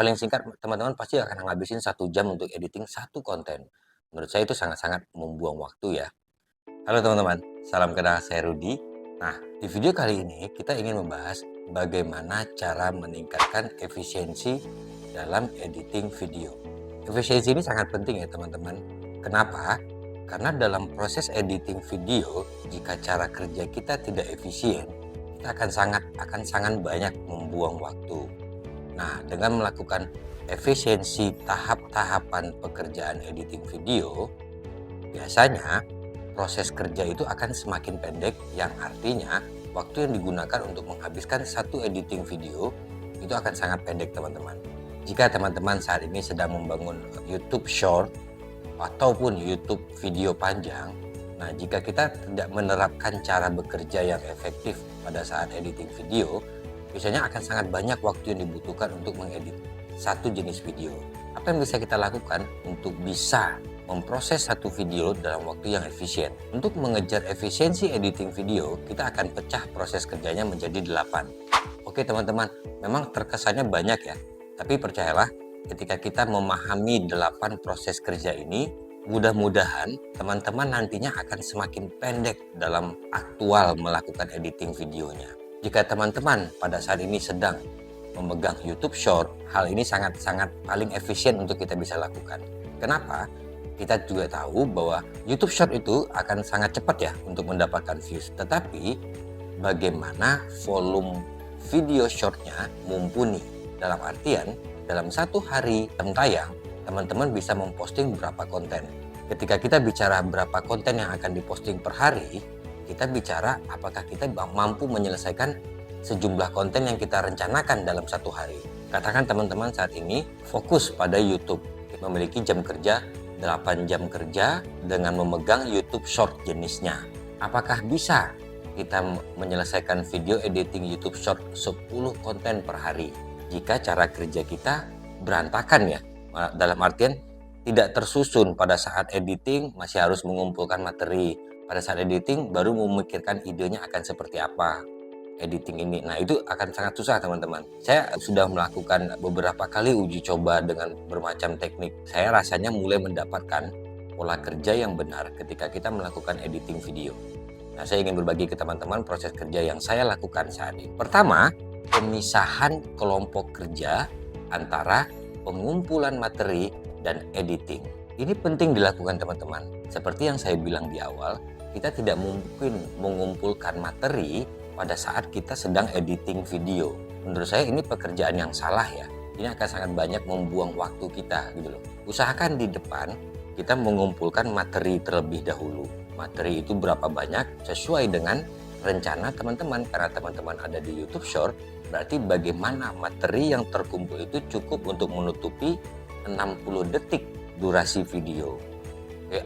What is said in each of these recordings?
Paling singkat teman-teman pasti akan ngabisin 1 jam untuk editing satu konten. Menurut saya itu sangat-sangat membuang waktu ya. Halo teman-teman, salam kenal, saya Rudi. Nah, di video kali ini kita ingin membahas bagaimana cara meningkatkan efisiensi dalam editing video. Efisiensi ini sangat penting ya teman-teman. Kenapa? Karena dalam proses editing video, jika cara kerja kita tidak efisien, kita akan sangat banyak membuang waktu. Nah, dengan melakukan efisiensi tahap-tahapan pekerjaan editing video, biasanya proses kerja itu akan semakin pendek, yang artinya waktu yang digunakan untuk menghabiskan satu editing video itu akan sangat pendek teman-teman. Jika teman-teman saat ini sedang membangun YouTube Short ataupun YouTube video panjang, nah jika kita tidak menerapkan cara bekerja yang efektif pada saat editing video, biasanya akan sangat banyak waktu yang dibutuhkan untuk mengedit satu jenis video. Apa yang bisa kita lakukan untuk bisa memproses satu video dalam waktu yang efisien? Untuk mengejar efisiensi editing video, kita akan pecah proses kerjanya menjadi 8. Oke teman-teman, memang terkesannya banyak ya, tapi percayalah, ketika kita memahami 8 proses kerja ini, mudah-mudahan teman-teman nantinya akan semakin pendek dalam aktual melakukan editing videonya. Jika teman-teman pada saat ini sedang memegang YouTube Short, hal ini sangat-sangat paling efisien untuk kita bisa lakukan. Kenapa? Kita juga tahu bahwa YouTube Short itu akan sangat cepat ya untuk mendapatkan views. Tetapi bagaimana volume video shortnya mumpuni? Dalam artian, dalam satu hari tayang, teman-teman bisa memposting berapa konten. Ketika kita bicara berapa konten yang akan diposting per hari, kita bicara apakah kita mampu menyelesaikan sejumlah konten yang kita rencanakan dalam satu hari. Katakan teman-teman saat ini fokus pada YouTube, memiliki jam kerja 8 jam kerja dengan memegang YouTube Short jenisnya. Apakah bisa kita menyelesaikan video editing YouTube Short 10 konten per hari? Jika cara kerja kita berantakan ya, dalam artian tidak tersusun pada saat editing, masih harus mengumpulkan materi. Pada saat editing baru memikirkan idenya akan seperti apa editing ini. Nah, itu akan sangat susah teman-teman. Saya sudah melakukan beberapa kali uji coba dengan bermacam teknik. Saya rasanya mulai mendapatkan pola kerja yang benar ketika kita melakukan editing video. Nah, saya ingin berbagi ke teman-teman proses kerja yang saya lakukan saat ini. Pertama, pemisahan kelompok kerja antara pengumpulan materi dan editing. Ini penting dilakukan teman-teman. Seperti yang saya bilang di awal, kita tidak mungkin mengumpulkan materi pada saat kita sedang editing video. Menurut saya ini pekerjaan yang salah ya. Ini akan sangat banyak membuang waktu kita gitu loh. Usahakan di depan kita mengumpulkan materi terlebih dahulu. Materi itu berapa banyak sesuai dengan rencana teman-teman. Karena teman-teman ada di YouTube Short, berarti bagaimana materi yang terkumpul itu cukup untuk menutupi 60 detik durasi video.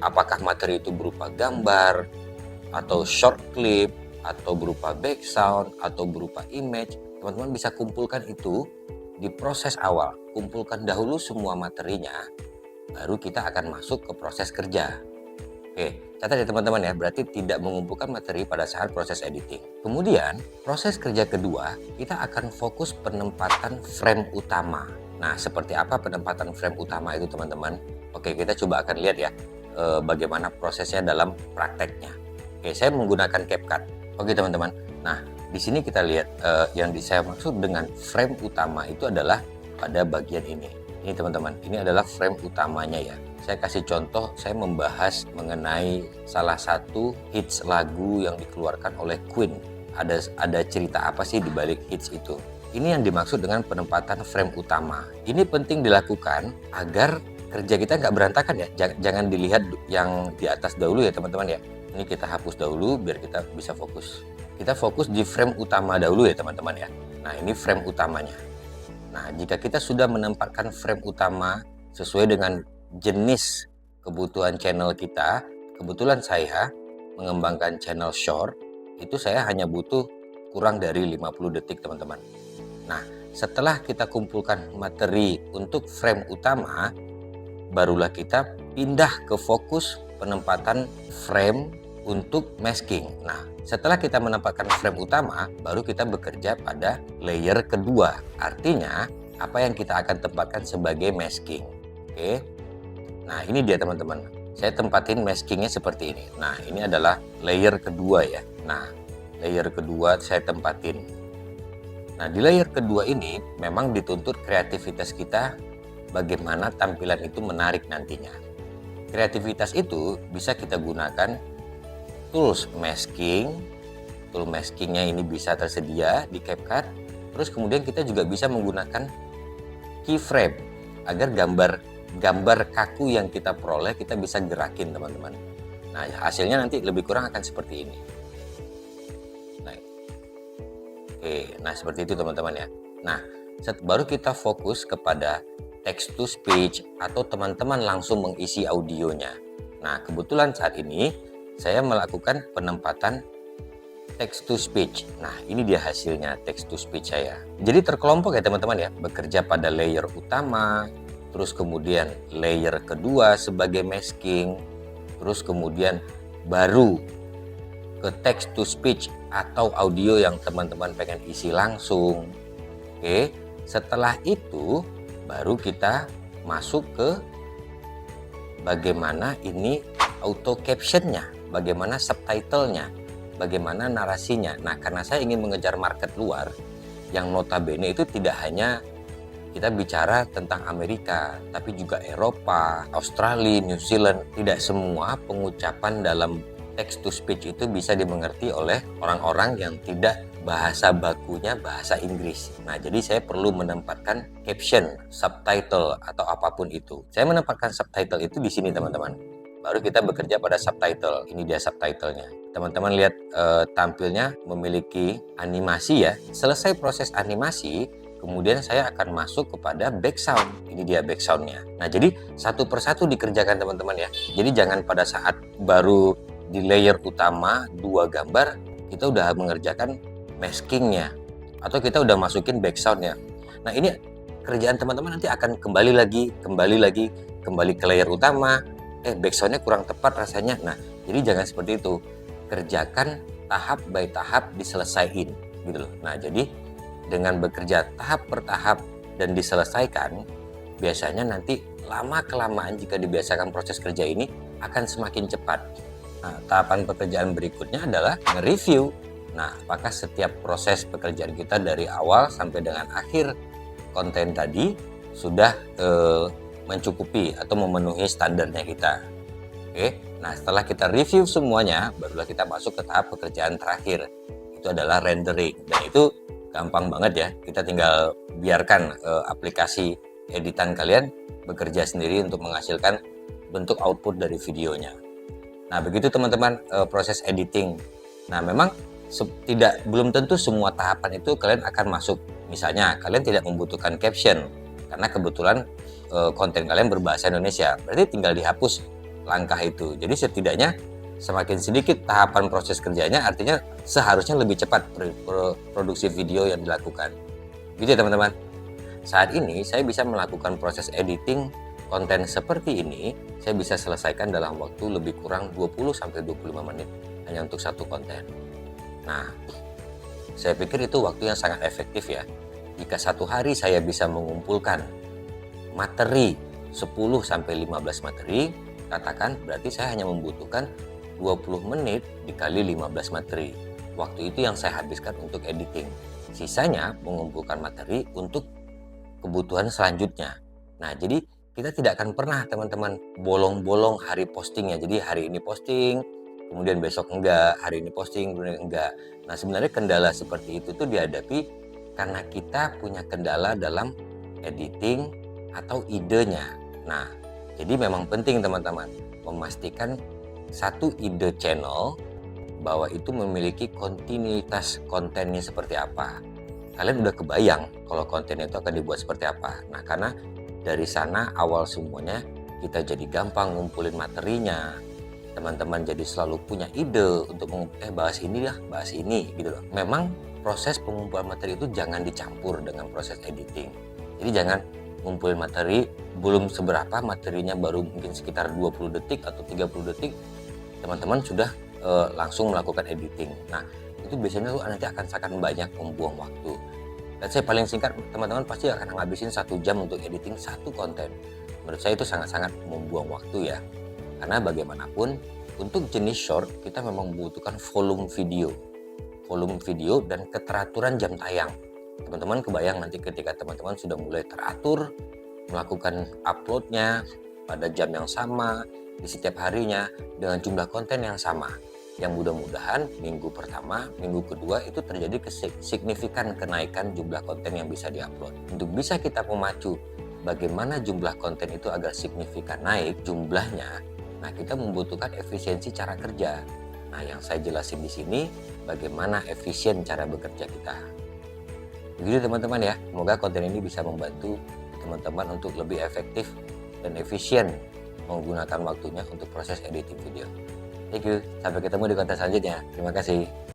Apakah materi itu berupa gambar atau short clip atau berupa background atau berupa image, teman-teman bisa kumpulkan itu di proses awal. Kumpulkan dahulu semua materinya, baru kita akan masuk ke proses kerja. Oke, catat ya teman-teman ya, berarti tidak mengumpulkan materi pada saat proses editing. Kemudian, proses kerja kedua, kita akan fokus penempatan frame utama. Nah, seperti apa penempatan frame utama itu teman-teman? Oke, kita coba akan lihat ya bagaimana prosesnya dalam prakteknya. Oke, saya menggunakan CapCut. Oke teman-teman, nah di sini kita lihat yang saya maksud dengan frame utama itu adalah pada bagian ini. Ini teman-teman, ini adalah frame utamanya ya. Saya kasih contoh, saya membahas mengenai salah satu hits lagu yang dikeluarkan oleh Queen. Ada cerita apa sih di balik hits itu? Ini yang dimaksud dengan penempatan frame utama. Ini penting dilakukan agar kerja kita nggak berantakan ya. Jangan dilihat yang di atas dahulu ya teman-teman ya. Ini kita hapus dahulu biar kita bisa fokus. Kita fokus di frame utama dahulu ya teman-teman ya. Nah ini frame utamanya. Nah jika kita sudah menempatkan frame utama sesuai dengan jenis kebutuhan channel kita, kebetulan saya mengembangkan channel short, itu saya hanya butuh kurang dari 50 detik teman-teman. Nah setelah kita kumpulkan materi untuk frame utama, barulah kita pindah ke fokus penempatan frame untuk masking. Nah, setelah kita menempatkan frame utama, baru kita bekerja pada layer kedua. Artinya, apa yang kita akan tempatkan sebagai masking. Oke. Nah, ini dia teman-teman. Saya tempatin maskingnya seperti ini. Nah, ini adalah layer kedua ya. Nah, layer kedua saya tempatin. Nah, di layer kedua ini memang dituntut kreativitas kita bagaimana tampilan itu menarik nantinya. Kreativitas itu bisa kita gunakan tools masking. Tool maskingnya ini bisa tersedia di CapCut. Terus kemudian kita juga bisa menggunakan keyframe agar gambar kaku yang kita peroleh kita bisa gerakin teman-teman. Nah, hasilnya nanti lebih kurang akan seperti ini. Nah, oke, nah seperti itu teman-teman ya. Nah, baru kita fokus kepada text to speech atau teman-teman langsung mengisi audionya. Nah, kebetulan saat ini saya melakukan penempatan text to speech. Nah, ini dia hasilnya text to speech saya. Jadi terkelompok ya teman-teman ya, bekerja pada layer utama, terus kemudian layer kedua sebagai masking, terus kemudian baru ke text to speech atau audio yang teman-teman pengen isi langsung. Oke, setelah itu baru kita masuk ke bagaimana ini auto captionnya, bagaimana subtitlenya, bagaimana narasinya. Nah, karena saya ingin mengejar market luar yang notabene itu tidak hanya kita bicara tentang Amerika, tapi juga Eropa, Australia, New Zealand. Tidak semua pengucapan dalam text to speech itu bisa dimengerti oleh orang-orang yang tidak bahasa bakunya bahasa Inggris. Nah, jadi saya perlu menempatkan caption, subtitle, atau apapun itu. Saya menempatkan subtitle itu di sini, teman-teman. Baru kita bekerja pada subtitle. Ini dia subtitlenya. Teman-teman lihat tampilnya memiliki animasi ya. Selesai proses animasi, kemudian saya akan masuk kepada background. Ini dia backgroundnya. Nah, jadi satu persatu dikerjakan teman-teman ya. Jadi jangan pada saat baru di layer utama 2 gambar, kita udah mengerjakan maskingnya atau kita udah masukin backgroundnya. Nah, ini kerjaan teman-teman nanti akan kembali ke layer utama. Backgroundnya kurang tepat rasanya. Nah, jadi jangan seperti itu. Kerjakan tahap by tahap, diselesaikan gitu loh. Nah, jadi dengan bekerja tahap per tahap dan diselesaikan, biasanya nanti lama-kelamaan jika dibiasakan proses kerja ini akan semakin cepat. Nah, tahapan pekerjaan berikutnya adalah nge-review. Nah, apakah setiap proses pekerjaan kita dari awal sampai dengan akhir konten tadi sudah mencukupi atau memenuhi standarnya kita. Oke, nah setelah kita review semuanya, barulah kita masuk ke tahap pekerjaan terakhir. Itu adalah rendering. Dan itu gampang banget ya. Kita tinggal biarkan aplikasi editan kalian bekerja sendiri untuk menghasilkan bentuk output dari videonya. Nah, begitu teman-teman proses editing. Nah, memang belum tentu semua tahapan itu kalian akan masuk. Misalnya, kalian tidak membutuhkan caption karena kebetulan konten kalian berbahasa Indonesia. Berarti tinggal dihapus langkah itu. Jadi setidaknya semakin sedikit tahapan proses kerjanya, artinya seharusnya lebih cepat produksi video yang dilakukan. Gitu ya teman-teman. Saat ini saya bisa melakukan proses editing konten seperti ini, saya bisa selesaikan dalam waktu lebih kurang 20-25 menit hanya untuk satu konten. Nah, saya pikir itu waktu yang sangat efektif ya. Jika satu hari saya bisa mengumpulkan materi 10-15 materi, katakan berarti saya hanya membutuhkan 20 menit dikali 15 materi. Waktu itu yang saya habiskan untuk editing. Sisanya mengumpulkan materi untuk kebutuhan selanjutnya. Nah, jadi kita tidak akan pernah teman-teman bolong-bolong hari postingnya. Jadi hari ini posting, kemudian besok enggak, hari ini posting, kemudian enggak. Nah, sebenarnya kendala seperti itu tuh dihadapi karena kita punya kendala dalam editing atau idenya. Nah, jadi memang penting teman-teman memastikan satu ide channel bahwa itu memiliki kontinuitas kontennya seperti apa. Kalian udah kebayang kalau konten itu akan dibuat seperti apa. Nah, karena dari sana awal semuanya kita jadi gampang ngumpulin materinya. Teman-teman jadi selalu punya ide untuk bahas ini lah, bahas ini gitu loh. Memang proses pengumpulan materi itu jangan dicampur dengan proses editing. Jadi jangan ngumpulin materi, belum seberapa materinya baru mungkin sekitar 20 detik atau 30 detik, teman-teman sudah langsung melakukan editing. Nah, itu biasanya tuh nanti akan sangat banyak membuang waktu. Let's say paling singkat, teman-teman pasti akan ngabisin 1 jam untuk editing satu konten. Menurut saya itu sangat-sangat membuang waktu ya. Karena bagaimanapun, untuk jenis short, kita memang membutuhkan volume video dan keteraturan jam tayang. Teman-teman kebayang nanti ketika teman-teman sudah mulai teratur, melakukan uploadnya pada jam yang sama, di setiap harinya, dengan jumlah konten yang sama. Yang mudah-mudahan minggu pertama, minggu kedua itu terjadi signifikan kenaikan jumlah konten yang bisa diupload. Untuk bisa kita memacu bagaimana jumlah konten itu agar signifikan naik jumlahnya, nah kita membutuhkan efisiensi cara kerja. Nah yang saya jelasin di sini bagaimana efisien cara bekerja kita. Begitu teman-teman ya, semoga konten ini bisa membantu teman-teman untuk lebih efektif dan efisien menggunakan waktunya untuk proses editing video. Thank you, sampai ketemu di konten selanjutnya. Terima kasih.